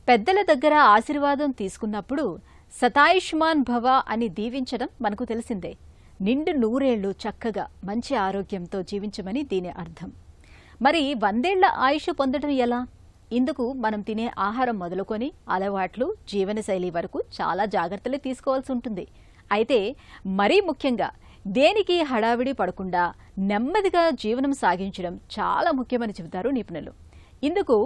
పెద్దల దగ్గర ఆశీర్వాదం తీసుకున్నప్పుడు శతాయుష్మాన్ భవ అని దీవించడం మనకు తెలిసిందే. నిండు నూరేళ్లు చక్కగా మంచి ఆరోగ్యంతో జీవించమని దీని అర్థం. మరి 100 ఏళ్ల ఆయుష్ పొందడం ఎలా? ఇందుకు మనం తినే ఆహారం మొదలుకొని అలవాట్లు, జీవనశైలి వరకు చాలా జాగ్రత్తలు తీసుకోవాల్సి ఉంటుంది. అయితే మరీ ముఖ్యంగా దేనికి హడావిడి పడకుండా నెమ్మదిగా జీవనం సాగించడం చాలా ముఖ్యమని చెబుతారు నిపుణులు. ఇందుకు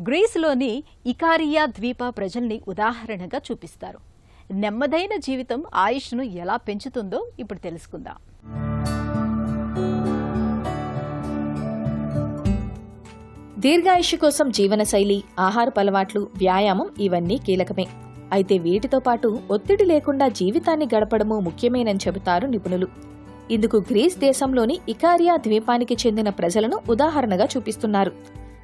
గ్రీసులోని ఇకారియా ద్వీప ప్రజల్ని ఉదాహరణగా చూపిస్తారు. నెమ్మదైన జీవితం ఆయుష్ను ఎలా పెంచుతుందో ఇప్పుడు తెలుసుకుందాం. దీర్ఘాయుష్షు కోసం జీవనశైలి, ఆహారపు అలవాట్లు, వ్యాయామం ఇవన్నీ కీలకమే. అయితే వీటితో పాటు ఒత్తిడి లేకుండా జీవితాన్ని గడపడము ముఖ్యమేనని చెబుతారు నిపుణులు. ఇందుకు గ్రీస్ దేశంలోని ఇకారియా ద్వీపానికి చెందిన ప్రజలను ఉదాహరణగా చూపిస్తున్నారు.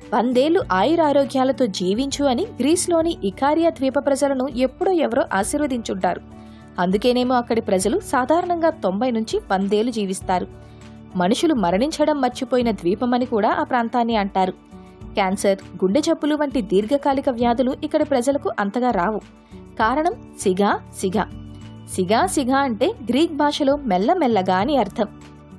100 ఏళ్లు ఆయురారోగ్యాలతో జీవించు అని గ్రీస్లోని ఇకారియా ద్వీప ప్రజలను ఎప్పుడో ఎవరో ఆశీర్వదించుంటారు. అందుకేనేమో అక్కడి ప్రజలు సాధారణంగా 90 నుంచి 100 ఏళ్లు జీవిస్తారు. మనుషులు మరణించడం మర్చిపోయిన ద్వీపమని కూడా ఆ ప్రాంతాన్ని అంటారు. క్యాన్సర్, గుండె జబ్బులు వంటి దీర్ఘకాలిక వ్యాధులు ఇక్కడి ప్రజలకు అంతగా రావు. కారణం సిగా సిగా. సిగా సిగా అంటే గ్రీక్ భాషలో మెల్లమెల్లగా అని అర్థం.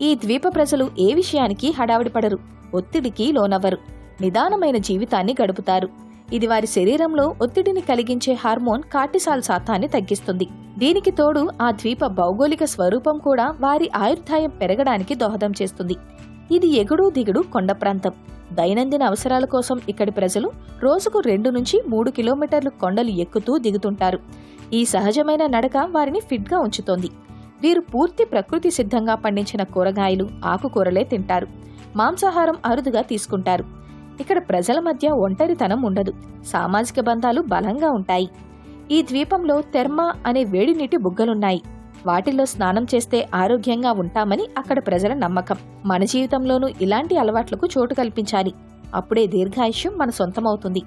ఈ ద్వీప ప్రజలు ఏ విషయానికి హడావిడి పడరు, ఒత్తిడికి లోనవ్వరు, నిదానమైన జీవితాన్ని గడుపుతారు. ఇది వారి శరీరంలో ఒత్తిడిని కలిగించే హార్మోన్ కార్టిసాల్ శాతాన్ని తగ్గిస్తుంది. దీనికి తోడు ఆ ద్వీప భౌగోళిక స్వరూపం కూడా వారి ఆయుర్దాయం పెరగడానికి దోహదం చేస్తుంది. ఇది ఎగుడు దిగుడు కొండ ప్రాంతం. దైనందిన అవసరాల కోసం ఇక్కడి ప్రజలు రోజుకు 2 నుంచి 3 కిలోమీటర్లు కొండలు ఎక్కుతూ దిగుతుంటారు. ఈ సహజమైన నడక వారిని ఫిట్గా ఉంచుతోంది. వీరు పూర్తి ప్రకృతి సిద్ధంగా పండించిన కూరగాయలు, ఆకుకూరలే తింటారు. మాంసాహారం అరుదుగా తీసుకుంటారు. ఇక్కడ ప్రజల మధ్య ఒంటరితనం ఉండదు. సామాజిక బంధాలు బలంగా ఉంటాయి. ఈ ద్వీపంలో థెర్మా అనే వేడి నీటి బుగ్గలున్నాయి. వాటిల్లో స్నానం చేస్తే ఆరోగ్యంగా ఉంటామని అక్కడ ప్రజల నమ్మకం. మన జీవితంలోనూ ఇలాంటి అలవాట్లకు చోటు కల్పించాలి. అప్పుడే దీర్ఘాయుష్యం మన సొంతమవుతుంది.